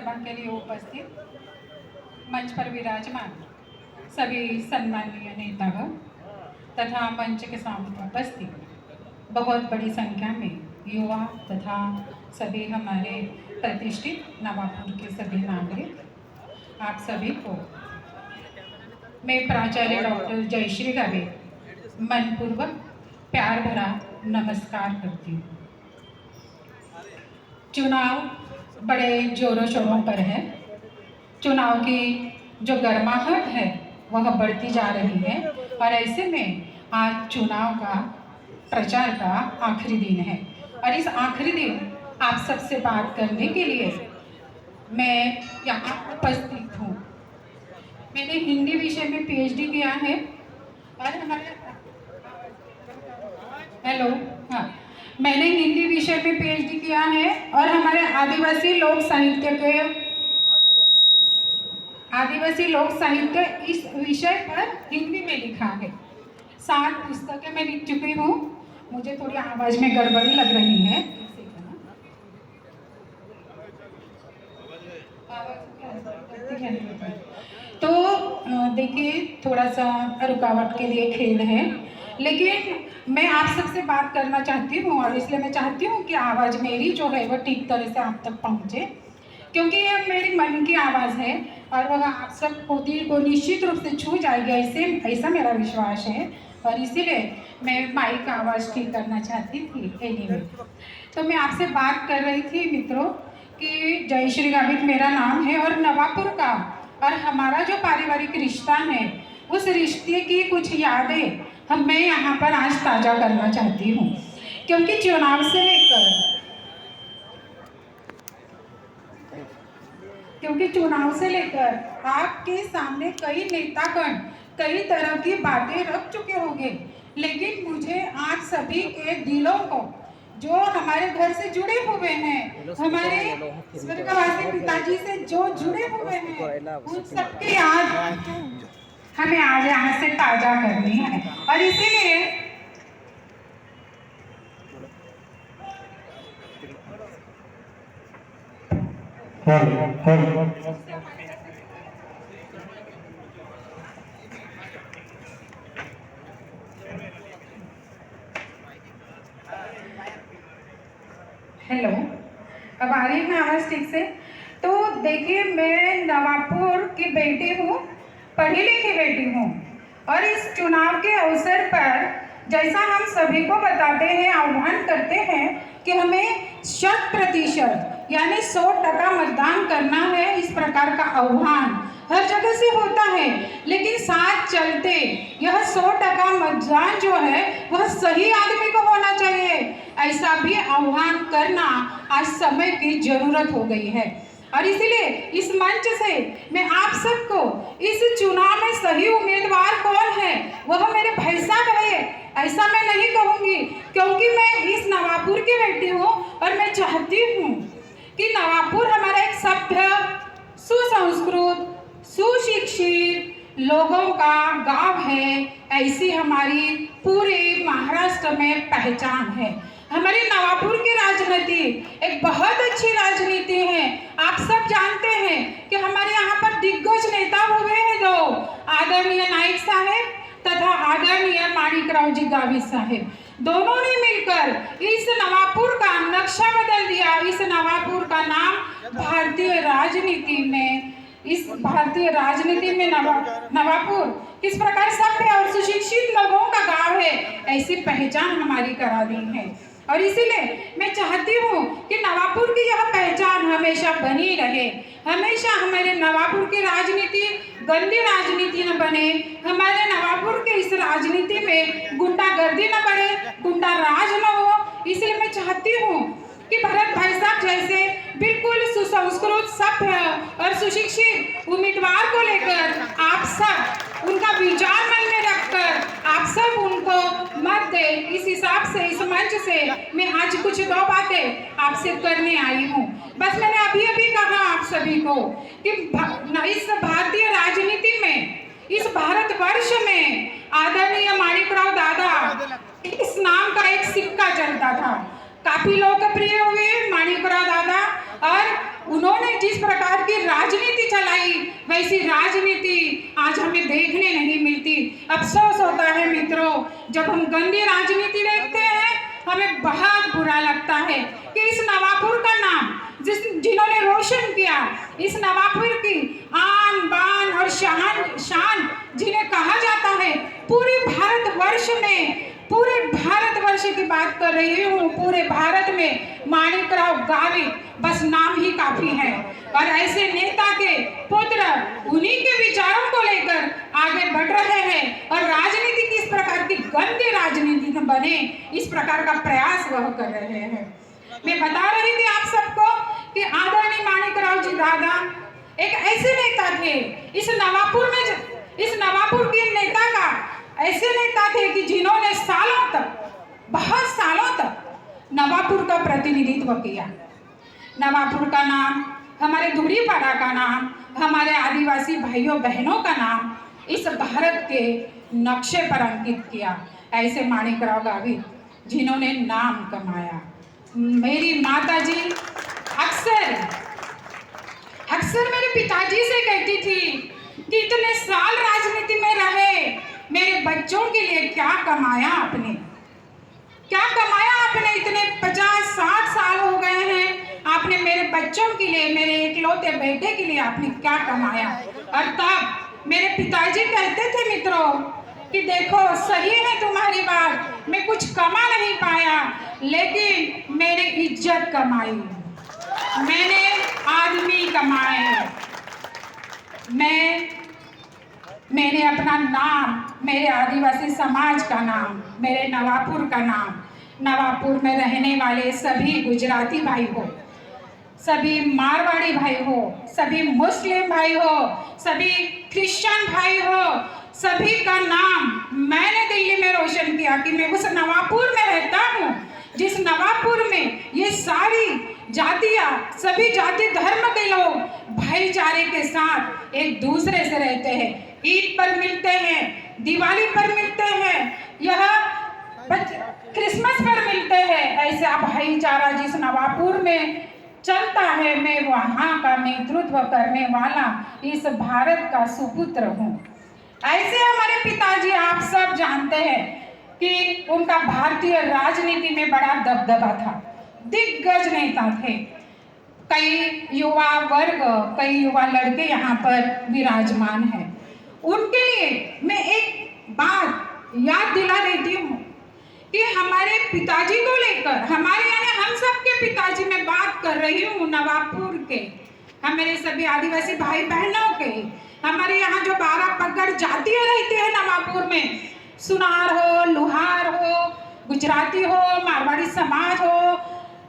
श्रवण के लिए उपस्थित मंच पर विराजमान सभी सम्माननीय नेतागण तथा मंच के सामने उपस्थित बहुत बड़ी संख्या में युवा तथा सभी हमारे प्रतिष्ठित नवापुर के सभी नागरिक, आप सभी को मैं प्राचार्य डॉक्टर जयश्री गावित मनपूर्वक प्यार भरा नमस्कार करती हूँ। चुनाव बड़े जोरों शोरों पर है। चुनाव की जो गर्माहट है वह बढ़ती जा रही है और ऐसे में आज चुनाव का प्रचार का आखिरी दिन है और इस आखिरी दिन आप सबसे बात करने के लिए मैं यहाँ उपस्थित हूँ। मैंने हिंदी विषय में पीएचडी किया है और हमारे मैंने हिंदी विषय में पीएचडी किया है और हमारे आदिवासी लोक साहित्य इस विषय पर हिंदी में लिखा है। 7 पुस्तकें मैं लिख चुकी हूँ। मुझे थोड़ी आवाज में गड़बड़ी लग रही है, तो देखिए थोड़ा सा रुकावट के लिए खेद है, लेकिन मैं आप सबसे बात करना चाहती हूँ और इसलिए मैं चाहती हूँ कि आवाज़ मेरी जो है वह ठीक तरह से आप तक पहुँचे, क्योंकि यह मेरी मन की आवाज़ है और वह आप सब को दिल को निश्चित रूप से छू जाएगी, ऐसा मेरा विश्वास है और इसीलिए मैं माइक का आवाज़ ठीक करना चाहती थी। एनीवे, तो मैं आपसे बात कर रही थी मित्रों कि जयश्री गावित मेरा नाम है और नवापुर का और हमारा जो पारिवारिक रिश्ता है उस रिश्ते की कुछ यादें मैं यहाँ पर आज ताज़ा करना चाहती हूँ, क्योंकि चुनाव से लेकर आपके सामने कई नेतागण कई तरह की बातें रख चुके होंगे, लेकिन मुझे आप सभी के दिलों को जो हमारे घर से जुड़े हुए हैं, हमारे स्वर्गवासी पिताजी से जो जुड़े हुए हैं, उन सबकी याद हमें आज यहाँ से ताजा करनी है और इसीलिए हेलो, अब आ रही है ना आवाज़ ठीक से? तो देखिए, मैं नवापुर की बेटी हूँ, पढ़ी लिखी बेटी हूँ और इस चुनाव के अवसर पर जैसा हम सभी को बताते हैं, आह्वान करते हैं कि हमें 100% यानी 100% मतदान करना है, इस प्रकार का आह्वान हर जगह से होता है, लेकिन साथ चलते यह 100% मतदान जो है वह सही आदमी को होना चाहिए, ऐसा भी आह्वान करना आज समय की जरूरत हो गई है। और इसीलिए इस मंच से मैं आप सबको इस चुनाव में सही उम्मीदवार कौन है वह मेरे भाई साहब है ऐसा मैं नहीं कहूँगी, क्योंकि मैं इस नवापुर की बेटी हूँ और मैं चाहती हूँ कि नवापुर हमारा एक सभ्य, सुसंस्कृत, सुशिक्षित लोगों का गांव है, ऐसी हमारी पूरे महाराष्ट्र में पहचान है। हमारी नवापुर की राजनीति एक बहुत अच्छी राजनीति है। आप सब जानते हैं कि हमारे यहाँ पर दिग्गज नेता हुए हैं 2, आदरणीय नाइक साहब तथा आदरणीय माणिकराव जी गावित साहब, दोनों ने मिलकर इस नवापुर का नक्शा बदल दिया। इस नवापुर का नाम भारतीय राजनीति में नवापुर किस प्रकार सभ्य और सुशिक्षित लोगों का गांव है, ऐसी पहचान हमारी करा दी है। और इसीलिए मैं चाहती हूँ कि नवापुर की यह पहचान हमेशा बनी रहे, हमेशा हमारे नवापुर की राजनीति गंदी राजनीति न बने, हमारे नवापुर के इस राजनीति में गुंडागर्दी न बढ़े, गुंडा राज न हो। इसलिए मैं चाहती हूँ कि भरत भाई साहब जैसे बिल्कुल सुसंस्कृत, सभ्य और सुशिक्षित उम्मीदवार को लेकर आप सब उनका विचार मन में रखकर आप सब उनको मत दे, इस हिसाब से इस मंच से मैं आज कुछ 2 बातें आपसे करने आई हूँ। बस मैंने अभी कहा आप सभी को कि इस भारतीय राजनीति में, इस भारतवर्ष में आदरणीय माणिकराव दादा इस नाम का एक सिक्का चलता था। काफी लोकप्रिय हुए माणिकराव दादा, और उन्होंने जिस प्रकार की राजनीति चलाई वैसी राजनीति आज हमें देखने नहीं मिलती। अफसोस होता है मित्रों, जब हम गंदी राजनीति देखते हैं हमें बहुत बुरा लगता है कि इस नवापुर का नाम जिन्होंने रोशन किया, इस नवापुर की आन बान और शान जिन्हें कहा जाता है, पूरे भारतवर्ष की बात कर रही हूँ, पूरे भारत में माणिकराव गावित बस नाम ही काफी है। और ऐसे नेता के पुत्र उन्हीं के विचारों को लेकर आगे बढ़ रहे हैं और राजनीति किस प्रकार की गंदी राजनीति में बने इस प्रकार का प्रयास वह कर रहे हैं। मैं बता रही थी आप सबको कि आदरणीय माणिकराव जी दादा एक ऐसे नेता थे, इस नवापुर के नेता का ऐसे नेता थे कि जिन्होंने बहुत सालों तक नवापुर का प्रतिनिधित्व किया। नवापुर का नाम, हमारे धुड़ीपाड़ा का नाम, हमारे आदिवासी भाइयों बहनों का नाम इस भारत के नक्शे पर अंकित किया। ऐसे माणिकराव गावित जिन्होंने नाम कमाया। मेरी माताजी अक्सर मेरे पिताजी से कहती थी कि इतने साल राजनीति में रहे, मेरे बच्चों के लिए क्या कमाया आपने, इतने 50-60 साल हो गए हैं, आपने मेरे बच्चों के लिए, मेरे इकलौते बेटे के लिए आपने क्या कमाया। और तब मेरे पिताजी कहते थे मित्रों कि देखो सही है तुम्हारी बात, मैं कुछ कमा नहीं पाया लेकिन मैंने इज्जत कमाई, मैंने आदमी कमाए, मैंने अपना नाम, मेरे आदिवासी समाज का नाम, मेरे नवापुर का नाम, नवापुर में रहने वाले सभी गुजराती भाई हो, सभी मारवाड़ी भाई हो, सभी मुस्लिम भाई हो, सभी क्रिश्चियन भाई हो, सभी का नाम मैंने दिल्ली में रोशन किया कि मैं उस नवापुर में रहता हूँ जिस नवापुर में ये सारी जातियाँ, सभी जाति धर्म के लोग भाईचारे के साथ एक दूसरे से रहते हैं, ईद पर मिलते हैं, दिवाली पर मिलते हैं, यह क्रिसमस पर मिलते हैं। ऐसा भाईचारा जिस नवापुर में चलता है, मैं वहाँ का नेतृत्व करने वाला इस भारत का सुपुत्र हूँ। ऐसे हमारे पिताजी आप सब जानते हैं कि उनका भारतीय राजनीति में बड़ा दबदबा था, दिग्गज नेता थे। कई युवा वर्ग, कई युवा लड़के यहाँ पर विराजमान हैं। उनके लिए मैं एक बात याद दिला देती हूँ कि हमारे पिताजी को लेकर, हमारे यानी हम सब के पिताजी में बात कर रही हूँ नवापुर के, हमारे सभी आदिवासी भाई बहनों के, हमारे यहाँ जो 12 पगड़ जातियाँ रहती है नवापुर में, सुनार हो, लुहार हो, गुजराती हो, मारवाड़ी समाज हो,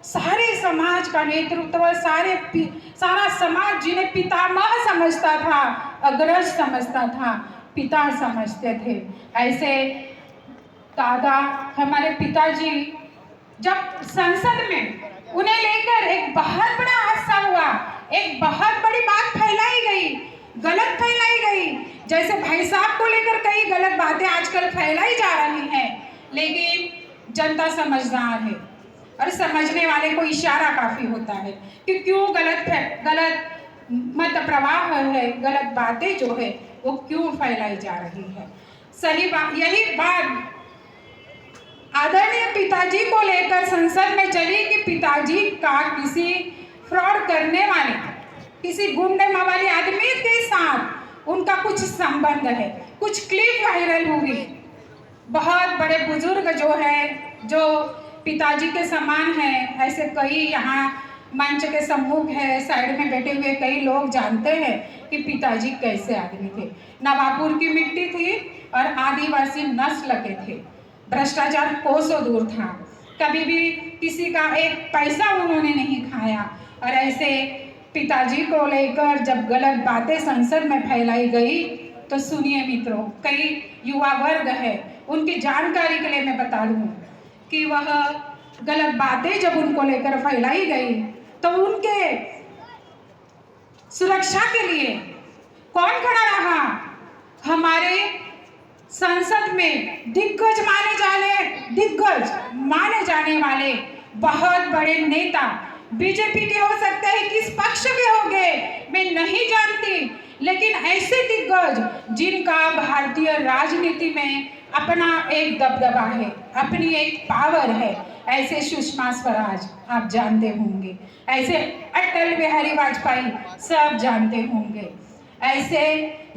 सारे समाज का नेतृत्व, सारा समाज जिन्हें पितामह समझता था, अग्रज समझता था, पिता समझते थे। ऐसे दादा, हमारे पिताजी जब संसद में उन्हें लेकर एक बहुत बड़ा हादसा हुआ, एक बहुत बड़ी बात फैलाई गई, गलत फैलाई गई, जैसे भाई साहब को लेकर कई गलत बातें आजकल फैलाई जा रही हैं, लेकिन जनता समझदार है और समझने वाले को इशारा काफी होता है कि क्यों गलत मत प्रवाह है, गलत बातें जो है वो क्यों फैलाई जा रही है। सही बात, यही बात आदरणीय पिताजी को लेकर संसद में चली कि पिताजी का किसी फ्रॉड करने वाले, किसी गुंडे मवाली आदमी के साथ उनका कुछ संबंध है। कुछ क्लिप वायरल हुई, बहुत बड़े बुजुर्ग जो है, जो पिताजी के समान है, ऐसे कई यहाँ मंच के सम्मुख है, साइड में बैठे हुए कई लोग जानते हैं कि पिताजी कैसे आदमी थे। नवापुर की मिट्टी थी और आदिवासी नस्ल के थे, भ्रष्टाचार कोसों दूर था, कभी भी किसी का एक पैसा उन्होंने नहीं खाया। और ऐसे पिताजी को लेकर जब गलत बातें संसद में फैलाई गई तो सुनिए मित्रों, कई युवा वर्ग है, उनकी जानकारी के लिए मैं बता दूं कि वह गलत बातें जब उनको लेकर फैलाई गई तो उनके सुरक्षा के लिए कौन खड़ा रहा? हमारे संसद में दिग्गज माने जाने वाले बहुत बड़े नेता, बीजेपी के हो सकते हैं, किस पक्ष के होंगे मैं नहीं जानती, लेकिन ऐसे दिग्गज जिनका भारतीय राजनीति में अपना एक दबदबा है, अपनी एक पावर है, ऐसे सुषमा स्वराज आप जानते होंगे, ऐसे अटल बिहारी वाजपेयी सब जानते होंगे, ऐसे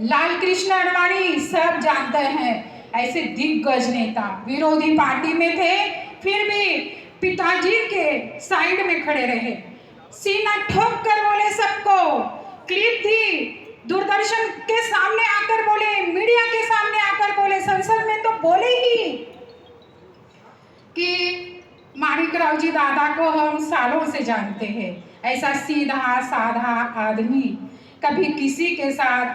लाल कृष्ण आडवाणी सब जानते हैं। ऐसे दिग्गज नेता विरोधी पार्टी में थे, फिर भी पिताजी के साइड में खड़े रहे, सीना ठोक कर बोले सबको। क्लिप थी, दूरदर्शन के सामने आकर बोले, मीडिया के सामने आकर बोले, संसद में तो बोले ही कि माणिकराव जी दादा को हम सालों से जानते हैं, ऐसा सीधा साधा आदमी कभी किसी के साथ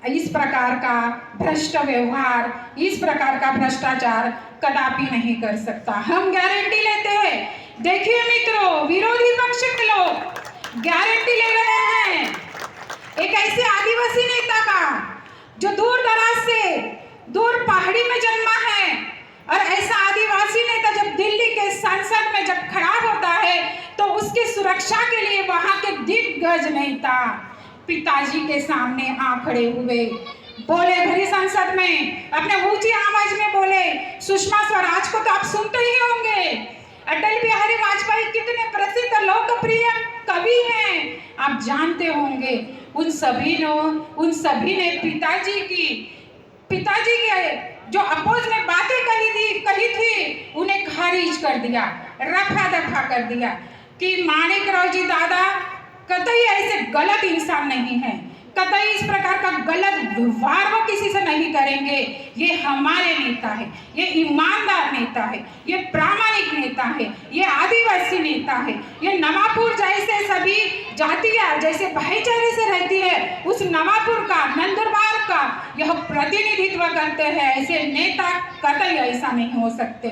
इस प्रकार का भ्रष्ट व्यवहार, इस प्रकार का भ्रष्टाचार कदापि नहीं कर सकता। हम गारंटी लेते हैं। देखिए मित्रों, विरोधी पक्ष के लोग गारंटी ले रहे हैं एक ऐसे आदिवासी नेता का जो दूर दराज से, दूर पहाड़ी में जन्मा है, और ऐसा आदिवासी नेता जब दिल्ली के संसद में जब खड़ा होता है तो उसकी सुरक्षा के लिए वहां के दिग्गज नेता पिताजी के सामने आ खड़े हुए, बोले भरी संसद में, अपने ऊंची आवाज में बोले। सुषमा स्वराज को तो आप सुनते ही होंगे, अटल बिहारी वाजपेयी कितने प्रसिद्ध लोकप्रिय कवि हैं, आप जानते होंगे। उन सभी ने पिताजी के जो अपोज में बातें कही थी उन्हें खारिज कर दिया, रफा दफा कर दिया कि माणिकराव जी दादा कतई ऐसे गलत इंसान नहीं है, कतई इस प्रकार का गलत व्यवहार वो किसी से नहीं करेंगे। ये हमारे नेता है, ये ईमानदार नेता है, ये प्रामाणिक नेता है, ये आदिवासी नेता है, ये नवापुर जैसे सभी जातियां जैसे भाईचारे से रहती है उस नवापुर का, नंदुरबार का यह प्रतिनिधित्व करते हैं। ऐसे नेता कतई ऐसा नहीं हो सकते।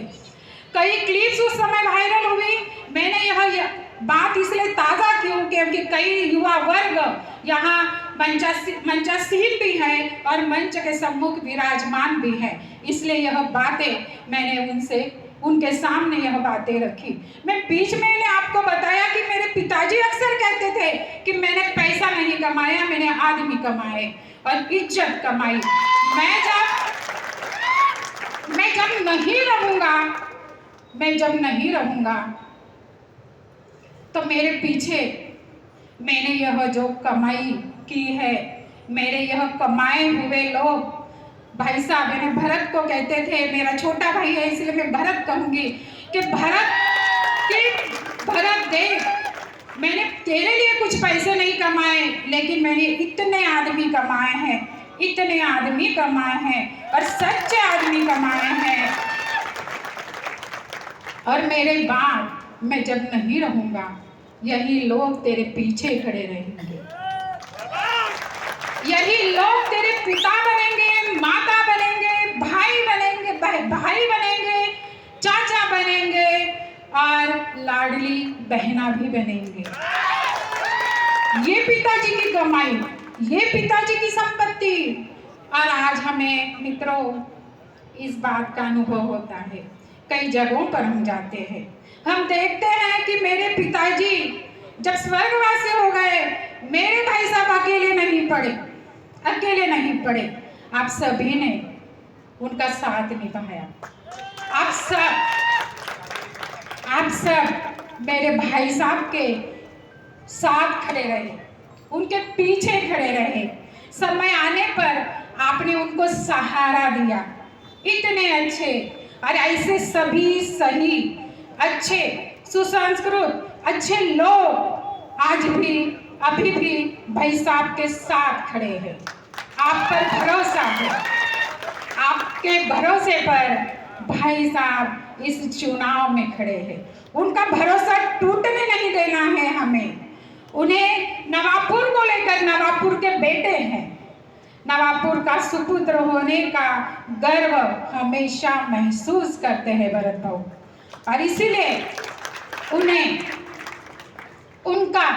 कई क्लिप्स उस समय वायरल हुई। मैंने यह बात इसलिए ताज़ा क्यों, क्योंकि कई युवा वर्ग यहाँ मंचासीन भी है और मंच के सम्मुख विराजमान भी है, इसलिए यह बातें मैंने उनके सामने यह बातें रखी। मैं बीच में आपको बताया कि मेरे पिताजी अक्सर कहते थे कि मैंने पैसा नहीं कमाया, मैंने आदमी कमाए और इज्जत कमाई। मैं जब नहीं रहूंगा तो मेरे पीछे मैंने यह जो कमाई की है, मेरे यह कमाए हुए लोग, भाई साहब मैंने भरत को कहते थे, मेरा छोटा भाई है इसलिए मैं भरत कहूंगी कि भरत देख, मैंने तेरे लिए कुछ पैसे नहीं कमाए, लेकिन मैंने इतने आदमी कमाए हैं और सच्चे आदमी कमाए हैं। और मेरे बाद मैं जब नहीं रहूंगा यही लोग तेरे पीछे खड़े रहेंगे, यही लोग तेरे पिता बनेंगे, माता बनेंगे, भाई बनेंगे, चाचा बनेंगे और लाडली बहना भी बनेंगे। ये पिताजी की कमाई, ये पिताजी की संपत्ति। और आज हमें मित्रों इस बात का अनुभव होता है, कई जगहों पर हम जाते हैं, हम देखते हैं कि मेरे पिताजी जब स्वर्गवासी हो गए, मेरे भाई साहब अकेले नहीं पड़े, आप सभी ने उनका साथ निभाया। आप सब मेरे भाई साहब के साथ खड़े रहे, उनके पीछे खड़े रहे। समय आने पर आपने उनको सहारा दिया। इतने अच्छे और ऐसे सभी सही अच्छे सुसंस्कृत अच्छे लोग आज भी अभी भी भाई साहब के साथ खड़े हैं। आप पर भरोसा है, आपके भरोसे पर भाई साहब इस चुनाव में खड़े हैं। उनका भरोसा टूटने नहीं देना है हमें। उन्हें नवापुर को लेकर, नवापुर के बेटे हैं, नवापुर का सुपुत्र होने का गर्व हमेशा महसूस करते हैं भरत भाऊ, और इसीलिए उनका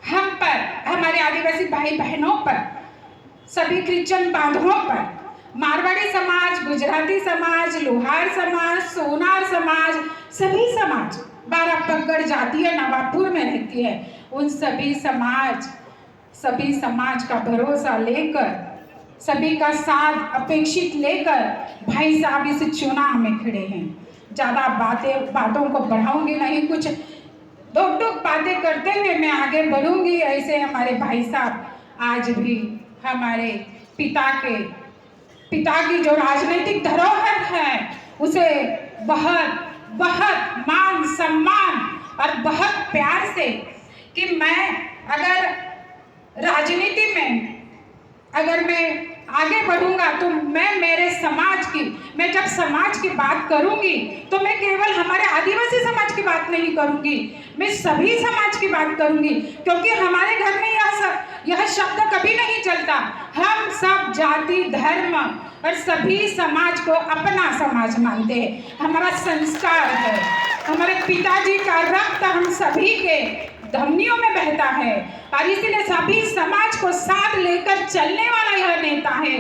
हम पर, हमारे आदिवासी भाई बहनों पर, सभी क्रिश्चियन बांधवों पर, मारवाड़ी समाज, गुजराती समाज, लोहार समाज, सोनार समाज, सभी समाज बारापगड़ जाती है, नवाबपुर में रहती है, उन सभी समाज का भरोसा लेकर, सभी का साथ अपेक्षित लेकर भाई साहब इस चुनाव में खड़े हैं। ज़्यादा बातों को बढ़ाऊंगी नहीं, कुछ दो बातें करते हुए मैं आगे बढ़ूंगी। ऐसे हमारे भाई साहब आज भी हमारे पिता की जो राजनीतिक धरोहर है उसे बहुत बहुत मान सम्मान और बहुत प्यार से, कि मैं अगर राजनीति में अगर मैं आगे बढ़ूंगा तो मैं जब समाज की बात करूंगी तो मैं केवल हमारे आदिवासी समाज की बात नहीं करूंगी, मैं सभी समाज की बात करूंगी, क्योंकि हमारे घर में यह शब्द कभी नहीं चलता। हम सब जाति धर्म और सभी समाज को अपना समाज मानते हैं, हमारा संस्कार है, हमारे पिताजी का रक्त हम सभी के धमनियों में बहता है, और इसलिए सभी समाज को साथ लेकर चलने वाला यह नेता है।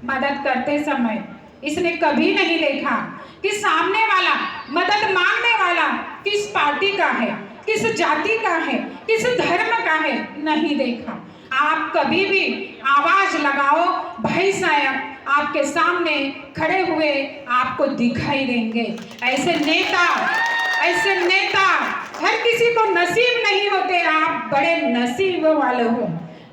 मदद करते समय इसने कभी नहीं देखा कि सामने वाला मदद मांगने वाला किस पार्टी का है, किस जाति का है, किस धर्म का है, नहीं देखा। आप कभी भी आवाज लगाओ, भाई साहब आपके सामने खड़े हुए आपको दिखाई देंगे। ऐसे नेता हर किसी को नसीब नहीं होते, आप बड़े नसीब वाले हो,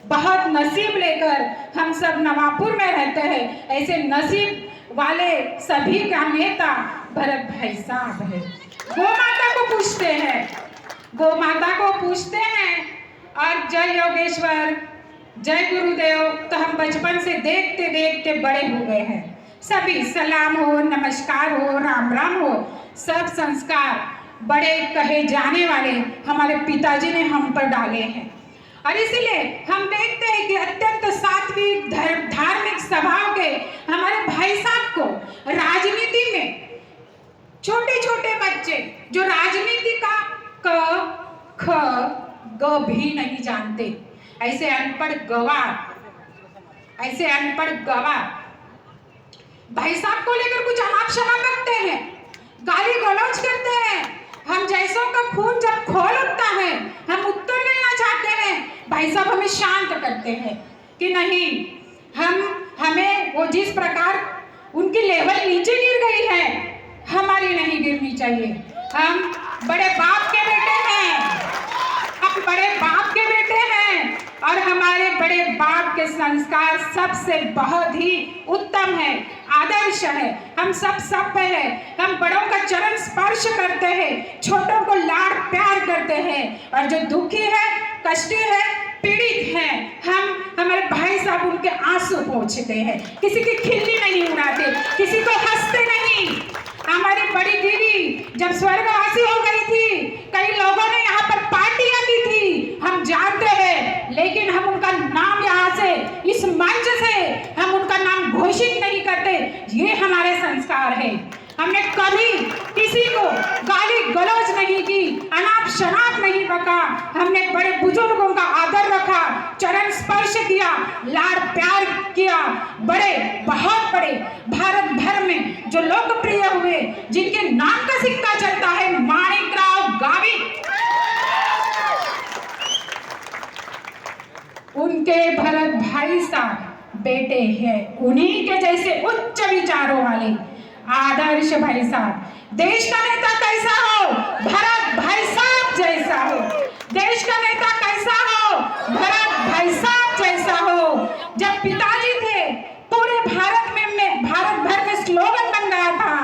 बहुत नसीब लेकर हम सब नवाबपुर में रहते हैं। ऐसे नसीब वाले सभी का नेता भरत भाई साहब है। गौ माता को पूछते हैं और जय योगेश्वर, जय गुरुदेव तो हम बचपन से देखते देखते बड़े हो गए हैं। सभी सलाम हो, नमस्कार हो, राम राम हो, सब संस्कार बड़े कहे जाने वाले हमारे पिताजी ने हम पर डाले हैं। और इसीलिए हम देखते हैं कि अत्यंत सात्विक धार्मिक स्वभाव के हमारे भाई साहब को राजनीति में छोटे छोटे बच्चे जो राजनीति का क ख ग भी नहीं जानते, ऐसे अनपढ़ गवार भाई साहब को लेकर कुछ अनाप शनाप रखते हैं, गाली गलौज करते हैं। हम जैसों का खून जब खोल उठता है हम उत्तर देना चाहते हैं, भाई साहब हमें शांत करते हैं कि नहीं, हमें वो जिस प्रकार उनकी लेवल नीचे गिर गई है हमारी नहीं गिरनी चाहिए। हम बड़े बाप के बेटे हैं और हमारे बड़े बाप के संस्कार सबसे बहुत ही उत्तम है, आदर्श है। हम सब सभ्य है, हम बड़ों का चरण स्पर्श करते हैं, छोटों को लाड़ प्यार करते हैं, और जो दुखी है, कष्टी है, पीड़ित है, हमारे भाई साहब उनके आंसू पोंछते हैं, किसी की खिल्ली नहीं उड़ाते, किसी को हंसते नहीं। हमारी बड़ी दीदी जब स्वर्गवासी हो गई थी, कई लोगों ने यहाँ पर पार्टियां की थी, हम जानते हैं, लेकिन हम उनका नाम यहाँ से इस मंच से हम उनका नाम घोषित नहीं करते। ये हमारे संस्कार है। हमने कभी किसी को गाली गलौज नहीं की, अनाप शनाप नहीं बका, हमने बड़े बुजुर्गों का आदर रखा, चरण स्पर्श किया, लाड़ प्यार किया। बहुत बड़े भारत भर में जो लोकप्रिय हुए, जिनके नाम का सिक्का चलता है, माणिकराव गावित, उनके भरत भाई साहब बेटे हैं, उन्हीं के जैसे उच्च विचारों वाले आदर्श भाई साहब। देश का नेता कैसा हो, भरत भाई साहब जैसा हो। देश का नेता कैसा हो, भरत भाई साहब जैसा हो। जब पिताजी थे, पूरे भारत भर में स्लोगन बन गया था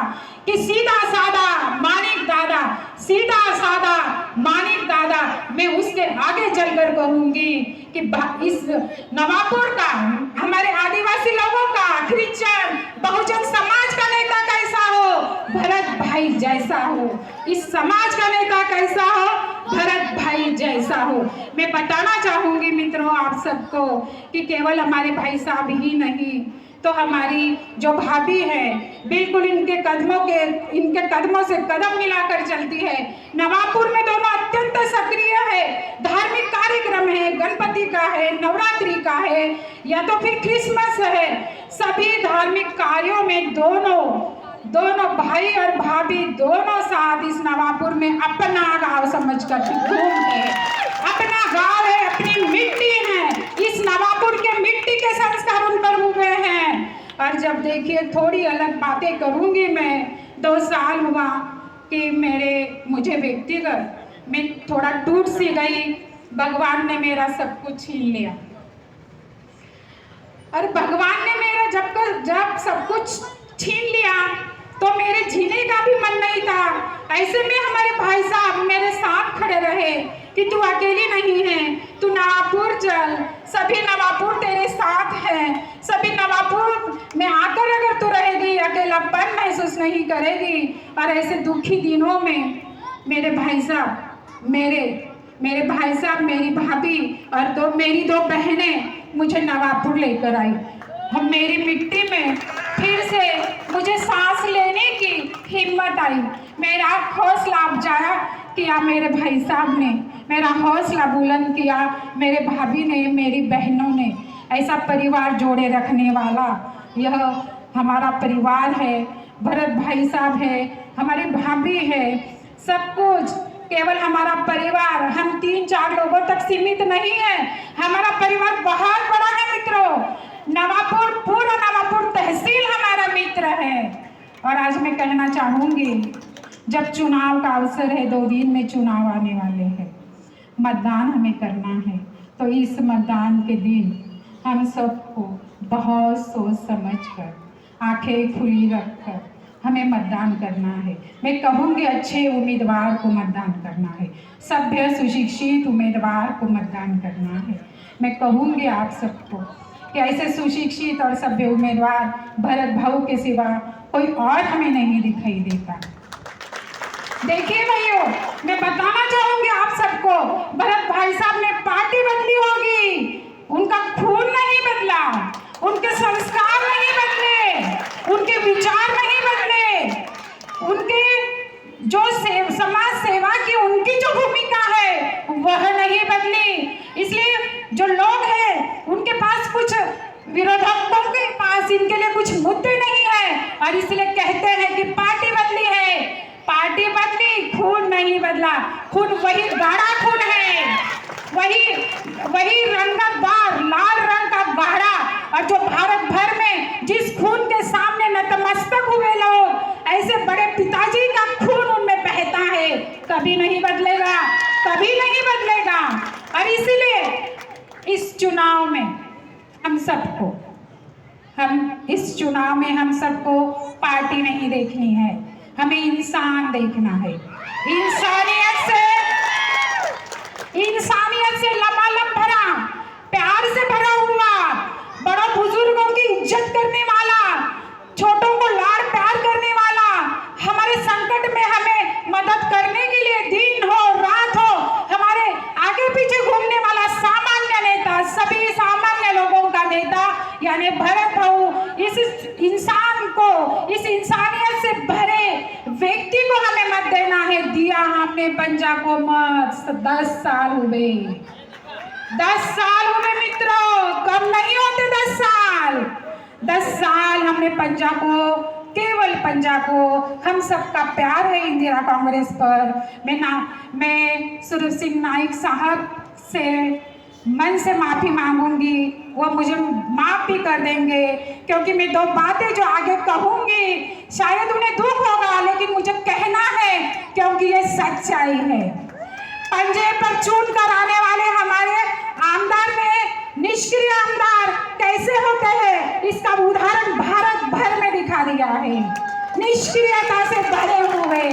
कि सीधा साधा मानिक दादा, सीधा साधा मानिक दादा। मैं उसके आगे चलकर कहूंगी कि इस नवाबपुर का, हमारे आदिवासी लोगों का, क्रिश्चियन बहुजन समाज का नेता कैसा हो, भरत भाई जैसा हो। इस समाज का नेता कैसा हो, भरत भाई जैसा हो। मैं बताना चाहूंगी मित्रों आप सबको कि केवल हमारे भाई साहब ही नहीं, तो हमारी जो भाभी है बिल्कुल इनके कदमों से कदम मिलाकर चलती है। नवाबपुर में दोनों अत्यंत सक्रिय है, धार्मिक कार्यक्रम है, गणपति का है, नवरात्रि का है, या तो फिर क्रिसमस है, सभी धार्मिक कार्यों में दोनों दोनों भाई और भाभी दोनों साथ इस नवापुर में अपना गांव समझकर घूमते हैं। अपना गांव है, अपनी मिट्टी है, इस नवापुर के मिट्टी के संस्कार उन पर हुए हैं। और जब देखिए थोड़ी अलग बातें करूंगी मैं, 2 साल हुआ कि मुझे व्यक्तिगत मैं थोड़ा टूट सी गई। भगवान ने मेरा सब कुछ छीन लिया और भगवान ने मेरा जब सब कुछ छीन लिया तो मेरे जीने का भी मन नहीं था। ऐसे में हमारे भाई साहब मेरे साथ खड़े रहे कि तू अकेली नहीं है, तू नवापुर चल, सभी नवापुर तेरे साथ हैं, सभी नवापुर में आकर अगर तू रहेगी अकेलापन महसूस नहीं करेगी। और ऐसे दुखी दिनों में मेरे भाई साहब मेरी भाभी और मेरी 2 बहनें मुझे नवापुर लेकर आई। हम मेरी मिट्टी में फिर से मुझे सांस लेने की हिम्मत आई। मेरा हौसला अफजाया किया मेरे भाई साहब ने, मेरा हौसला बुलंद किया मेरे भाभी ने, मेरी बहनों ने। ऐसा परिवार जोड़े रखने वाला यह हमारा परिवार है। भरत भाई साहब है, हमारी भाभी है, सब कुछ केवल हमारा परिवार हम 3-4 लोगों तक सीमित नहीं है। हमारा परिवार बहुत बड़ा है मित्रों। नवापुर, पूरा नवापुर तहसील हमारा मित्र है। और आज मैं कहना चाहूँगी, जब चुनाव का अवसर है, 2 दिन में चुनाव आने वाले हैं, मतदान हमें करना है, तो इस मतदान के दिन हम सबको बहुत सोच समझ कर, आंखें खुली रखकर हमें मतदान करना है। मैं कहूँगी अच्छे उम्मीदवार को मतदान करना है, सभ्य सुशिक्षित उम्मीदवार को मतदान करना है। मैं कहूँगी आप सबको कि ऐसे सुशिक्षित और सभ्य उम्मीदवार भरत भाऊ के सिवा कोई और हमें नहीं दिखाई देता। देखिए भाइयों, मैं बताना चाहूँगी आप सबको, भरत भाई साहब ने पार्टी बदली होगी, उनका खून नहीं बदला, उनके संस्कार नहीं बदले, उनके विचार नहीं बदले, उनके जो समाज सेवा की उनकी जो भूमिका है वह नहीं बदली। इसलिए जो लोग हैं उनके पास कुछ विरोधकों के पास इनके लिए कुछ मुद्दे नहीं है और इसलिए कहते हैं कि पार्टी बदली है। पार्टी बदली, खून नहीं बदला। खून वही गाढ़ा खून है, वही रंगतदार लाल रंग का गाढ़ा। और जो भारत भर में जिस खून के सामने नतमस्तक हुए लोग, ऐसे बड़े पिताजी का खून उनमें बहता है, कभी नहीं बदलेगा, कभी नहीं बदलेगा। और इसलिए इस चुनाव में हम सबको पार्टी नहीं देखनी है, हमें इंसान देखना है। इंसानियत से लबालब भरा, प्यार से भरा हुआ, बड़ों बुजुर्गों की इज्जत करने वाला, छोटों को लाड़ प्यार करने वाला, हमारे संकट में हमें मदद करने के लिए दिन हो रात हो हमारे आगे पीछे घूमने वाला सामान्य नेता, सभी सामान्य लोगों का नेता यानी भरत भाऊ, इस इंसान को, इस इंसानियत से भरे व्यक्ति को हमें मत देना है। दिया हमने पंजा को मत। 10 साल हुए, 10 साल हुए मित्रों, कम नहीं होते 10 साल। 10 साल हमने पंजा को, केवल पंजा को, हम सबका प्यार है इंदिरा कांग्रेस पर। मैं स्वरूप सिंह नाइक साहब से मन से माफ़ी मांगूंगी, वो मुझे माफ़ भी कर देंगे, क्योंकि मैं 2 बातें जो आगे कहूँगी शायद उन्हें दुख होगा, लेकिन मुझे कहना है क्योंकि ये सच्चाई है। पंजे पर चून कर आने वाले हमारे आमदार में निष्क्रिय आमदार कैसे होते हैं, इसका उदाहरण भारत भर में दिखा दिया है। निष्क्रियता से भरे हुए,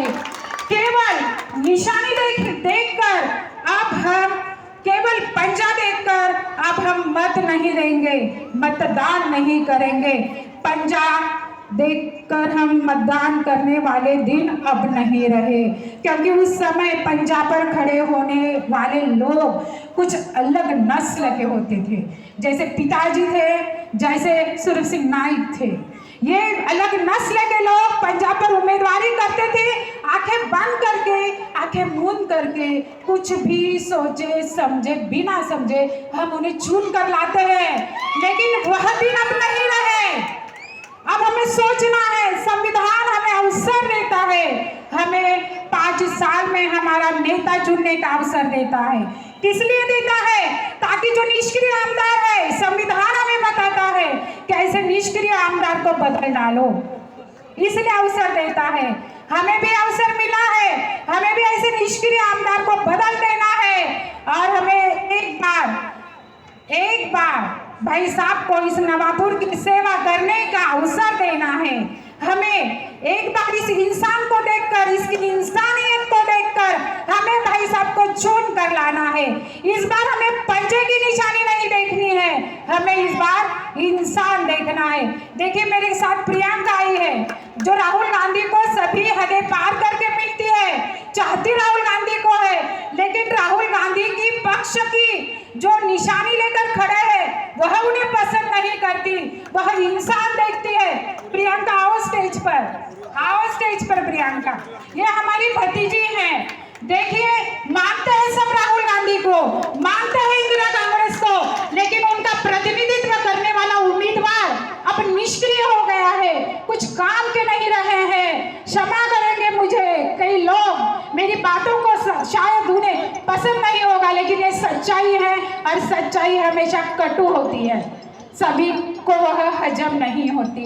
केवल निशानी देखकर अब हम, केवल पंजा देखकर अब हम मत नहीं देंगे, मतदान नहीं करेंगे। पंजा देखकर हम मतदान करने वाले दिन अब नहीं रहे, क्योंकि उस समय पंजा पर खड़े होने वाले लोग कुछ अलग नस्ल के होते थे। जैसे पिताजी थे, जैसे स्वरूप सिंह नाइक थे, ये अलग नस्ल के लोग पंजाब पर उम्मीदवारी करते थे, आंखें बंद करके, आंखें मूंद करके, कुछ भी सोचे समझे बिना समझे हम उन्हें चुन कर लाते हैं। लेकिन वह दिन अब नहीं रहे। अब हमें सोचना है, संविधान हमें 5 साल में हमारा नेता चुनने का अवसर देता है। किस लिए देता है? ताकि जो निष्क्रिय आमदार है, संविधान हमें बताता है कि ऐसे निष्क्रिय आमदार को बदल डालो, इसलिए अवसर देता है। हमें भी अवसर मिला है, हमें भी ऐसे निष्क्रिय आमदार को बदल देना है और हमें एक बार भाई साहब को इस नवापुर की सेवा करने का अवसर देना है। हमें एक बार इस इंसान को देखकर, इसकी इंसानियत को देखकर हमें भाई साहब को चुन कर लाना है। इस बार हमें पंजे की निशानी नहीं देखनी है, हमें इस बार इंसान देखना है। देखिए मेरे साथ प्रियंका आई है, जो राहुल गांधी को सभी हदें पार करके मिलती है, चाहती राहुल गांधी को है, लेकिन राहुल गांधी की पक्ष की जो निशानी लेकर खड़े हैं वह उन्हें पसंद नहीं करती, वह इंसान देखती है। प्रियंका आओ स्टेज पर प्रियंका, ये हमारी भतीजी हैं। देखिए मानते हैं सब राहुल गांधी को, मानते हैं इंदिरा कांग्रेस को, लेकिन उनका प्रतिनिधित्व करने वाला उम्मीदवार अब निष्क्रिय हो गया है, कुछ काम के नहीं रहे हैं। क्षमा करेंगे मुझे, कई लोग मेरी बातों को शायद उन्हें पसंद नहीं होगा, लेकिन ये सच्चाई है और सच्चाई हमेशा कटु होती है, सभी को वह हजम नहीं होती,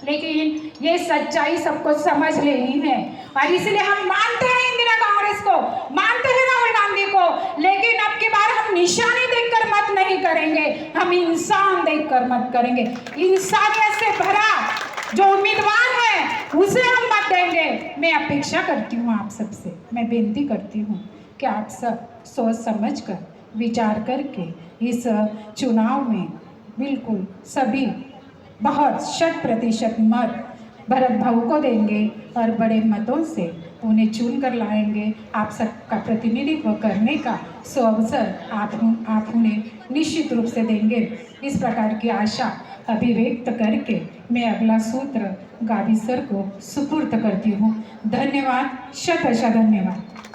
लेकिन ये सच्चाई सबको समझ लेनी है। और इसलिए हम मानते हैं इंदिरा कांग्रेस को, मानते हैं राहुल गांधी को, लेकिन अब की बार हम निशानी देखकर मत नहीं करेंगे, हम इंसान देखकर मत करेंगे। इंसानियत से भरा जो उम्मीदवार है उसे हम मत देंगे। मैं अपेक्षा करती हूँ आप सबसे, मैं बेनती करती हूँ कि आप सब सोच समझ कर, विचार करके इस चुनाव में बिल्कुल सभी बहुत 100% मत भरत भाऊ को देंगे और बड़े मतों से उन्हें चुन कर लाएंगे। आप सबका प्रतिनिधित्व करने का अवसर आप उन्हें निश्चित रूप से देंगे। इस प्रकार की आशा अभिव्यक्त करके मैं अगला सूत्र गावी सर को सुपुर्द करती हूँ। धन्यवाद, शत धन्यवाद।